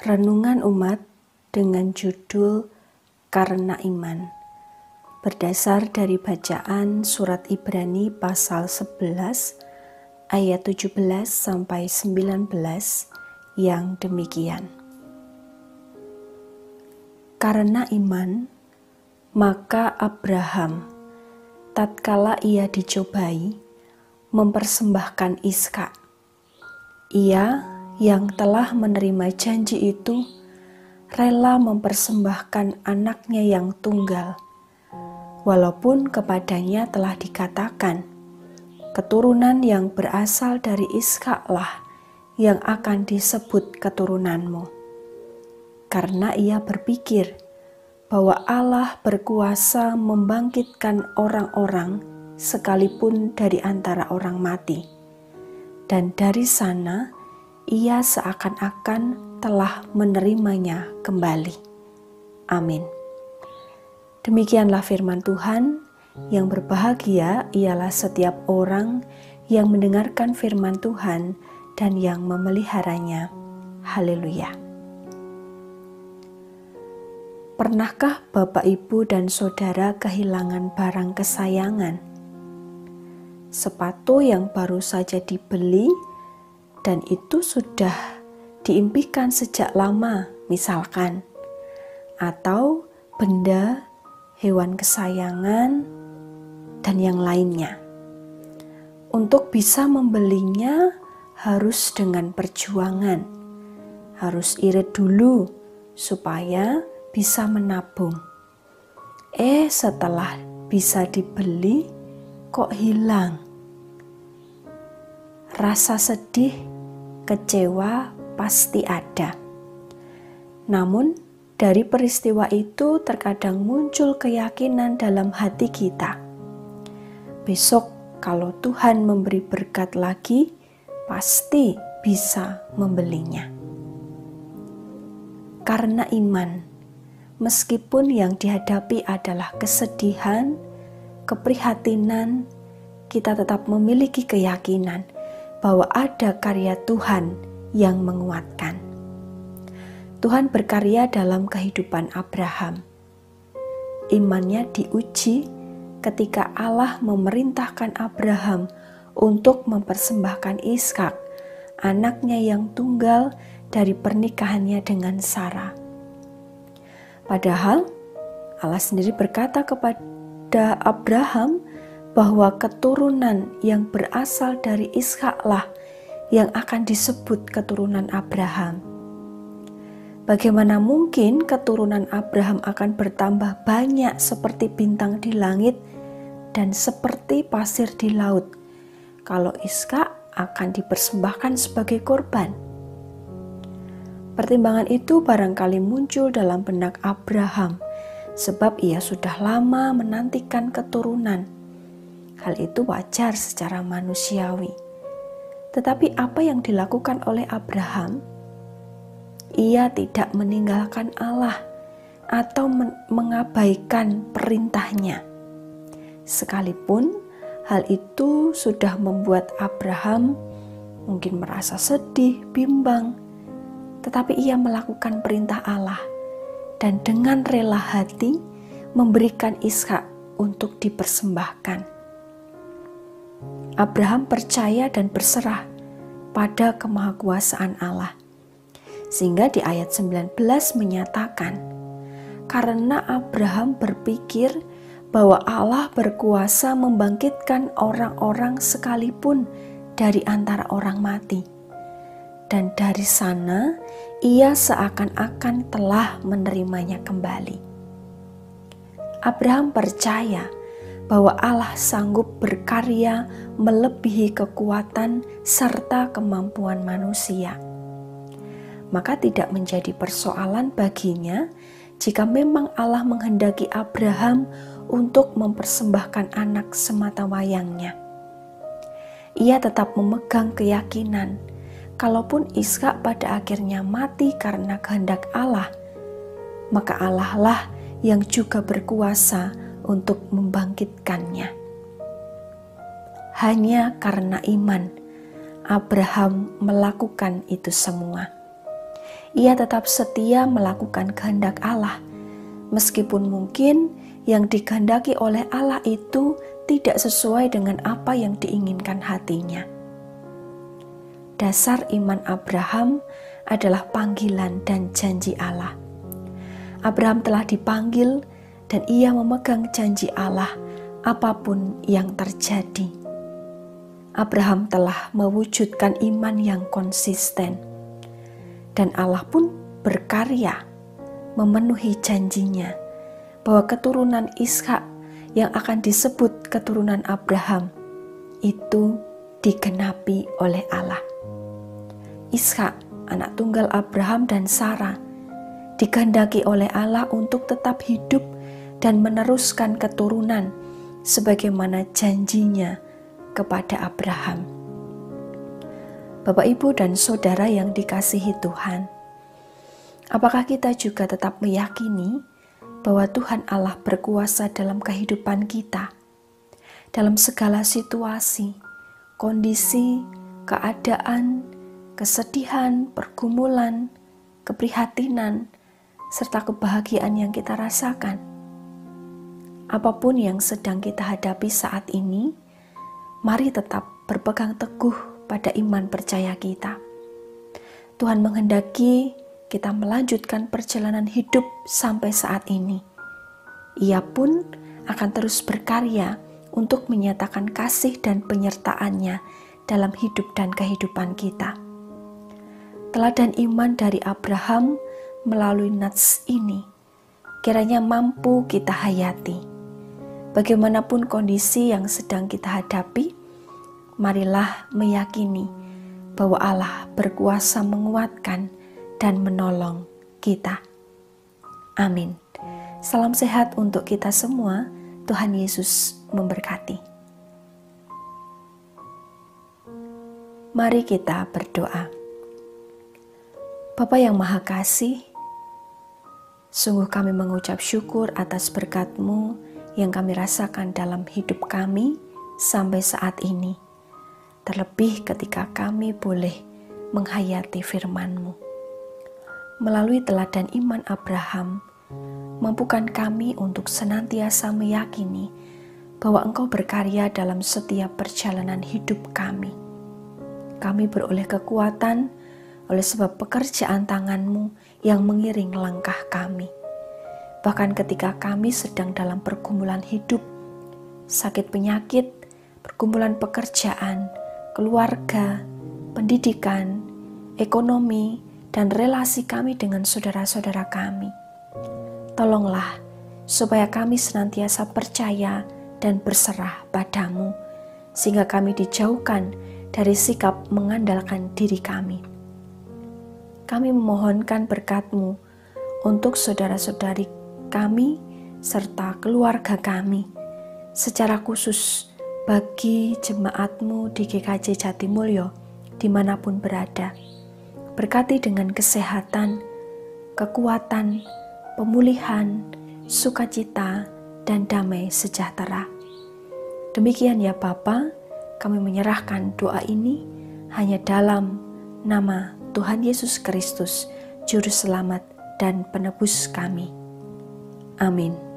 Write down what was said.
Renungan umat dengan judul Karena Iman, berdasar dari bacaan surat Ibrani pasal 11 ayat 17 sampai 19 yang demikian. Karena iman, maka Abraham tatkala ia dicobai mempersembahkan Ishak. Ia yang telah menerima janji itu rela mempersembahkan anaknya yang tunggal, walaupun kepadanya telah dikatakan, keturunan yang berasal dari Ishaklah yang akan disebut keturunanmu. Karena ia berpikir bahwa Allah berkuasa membangkitkan orang-orang sekalipun dari antara orang mati, dan dari sana ia seakan-akan telah menerimanya kembali. Amin. Demikianlah firman Tuhan. Yang berbahagia ialah setiap orang yang mendengarkan firman Tuhan dan yang memeliharanya. Haleluya. Pernahkah Bapak, Ibu, dan Saudara kehilangan barang kesayangan? Sepatu yang baru saja dibeli dan itu sudah diimpikan sejak lama, misalkan, atau benda, hewan kesayangan, dan yang lainnya. Untuk bisa membelinya harus dengan perjuangan, harus irit dulu supaya bisa menabung. Setelah bisa dibeli, kok hilang? Rasa sedih, kecewa pasti ada. Namun, dari peristiwa itu terkadang muncul keyakinan dalam hati kita. Besok kalau Tuhan memberi berkat lagi, pasti bisa membelinya. Karena iman, meskipun yang dihadapi adalah kesedihan, keprihatinan, kita tetap memiliki keyakinan bahwa ada karya Tuhan yang menguatkan. Tuhan berkarya dalam kehidupan Abraham. Imannya diuji ketika Allah memerintahkan Abraham untuk mempersembahkan Ishak, anaknya yang tunggal dari pernikahannya dengan Sarah. Padahal Allah sendiri berkata kepada Abraham bahwa keturunan yang berasal dari Ishaklah yang akan disebut keturunan Abraham. Bagaimana mungkin keturunan Abraham akan bertambah banyak seperti bintang di langit dan seperti pasir di laut kalau Ishak akan dipersembahkan sebagai korban? Pertimbangan itu barangkali muncul dalam benak Abraham sebab ia sudah lama menantikan keturunan. Hal itu wajar secara manusiawi. Tetapi apa yang dilakukan oleh Abraham? Ia tidak meninggalkan Allah atau mengabaikan perintahnya. Sekalipun hal itu sudah membuat Abraham mungkin merasa sedih, bimbang, tetapi ia melakukan perintah Allah dan dengan rela hati memberikan Ishak untuk dipersembahkan. Abraham percaya dan berserah pada kemahakuasaan Allah. Sehingga di ayat 19 menyatakan, karena Abraham berpikir bahwa Allah berkuasa membangkitkan orang-orang sekalipun dari antara orang mati. Dan dari sana ia seakan-akan telah menerimanya kembali. Abraham percaya bahwa Allah sanggup berkarya melebihi kekuatan serta kemampuan manusia. Maka tidak menjadi persoalan baginya jika memang Allah menghendaki Abraham untuk mempersembahkan anak sematawayangnya. Ia tetap memegang keyakinan, kalaupun Ishak pada akhirnya mati karena kehendak Allah, maka Allah lah yang juga berkuasa untuk membangkitkannya. Hanya karena iman, Abraham melakukan itu semua. ia tetap setia melakukan kehendak Allah, meskipun mungkin yang dikehendaki oleh Allah itu tidak sesuai dengan apa yang diinginkan hatinya. Dasar iman Abraham adalah panggilan dan janji Allah. Abraham telah dipanggil dan ia memegang janji Allah apapun yang terjadi. Abraham telah mewujudkan iman yang konsisten, dan Allah pun berkarya memenuhi janjinya bahwa keturunan Ishak yang akan disebut keturunan Abraham itu digenapi oleh Allah. Ishak, anak tunggal Abraham dan Sarah, dikehendaki oleh Allah untuk tetap hidup dan meneruskan keturunan sebagaimana janjinya kepada Abraham. Bapak, Ibu, dan Saudara yang dikasihi Tuhan, apakah kita juga tetap meyakini bahwa Tuhan Allah berkuasa dalam kehidupan kita, dalam segala situasi, kondisi, keadaan, kesedihan, pergumulan, keprihatinan, serta kebahagiaan yang kita rasakan? Apapun yang sedang kita hadapi saat ini, mari tetap berpegang teguh pada iman percaya kita. Tuhan menghendaki kita melanjutkan perjalanan hidup sampai saat ini. Ia pun akan terus berkarya untuk menyatakan kasih dan penyertaan-Nya dalam hidup dan kehidupan kita. Teladan iman dari Abraham melalui nats ini kiranya mampu kita hayati. Bagaimanapun kondisi yang sedang kita hadapi, marilah meyakini bahwa Allah berkuasa menguatkan dan menolong kita. Amin. Salam sehat untuk kita semua. Tuhan Yesus memberkati. Mari kita berdoa. Bapa yang Maha Kasih, sungguh kami mengucap syukur atas berkat-Mu yang kami rasakan dalam hidup kami sampai saat ini. Terlebih ketika kami boleh menghayati firman-Mu. Melalui teladan iman Abraham, mampukan kami untuk senantiasa meyakini bahwa Engkau berkarya dalam setiap perjalanan hidup kami. Kami beroleh kekuatan oleh sebab pekerjaan tangan-Mu yang mengiring langkah kami. Bahkan ketika kami sedang dalam pergumulan hidup, sakit penyakit, pergumulan pekerjaan, keluarga, pendidikan, ekonomi, dan relasi kami dengan saudara-saudara kami. Tolonglah supaya kami senantiasa percaya dan berserah padamu, sehingga kami dijauhkan dari sikap mengandalkan diri kami. Kami memohonkan berkat-Mu untuk saudara-saudari kami serta keluarga kami, secara khusus bagi jemaat-Mu di GKJ Jatimulyo dimanapun berada. Berkati dengan kesehatan, kekuatan, pemulihan, sukacita, dan damai sejahtera. Demikian ya Bapa, kami menyerahkan doa ini hanya dalam nama Tuhan Yesus Kristus, Juru Selamat dan Penebus kami. Amin.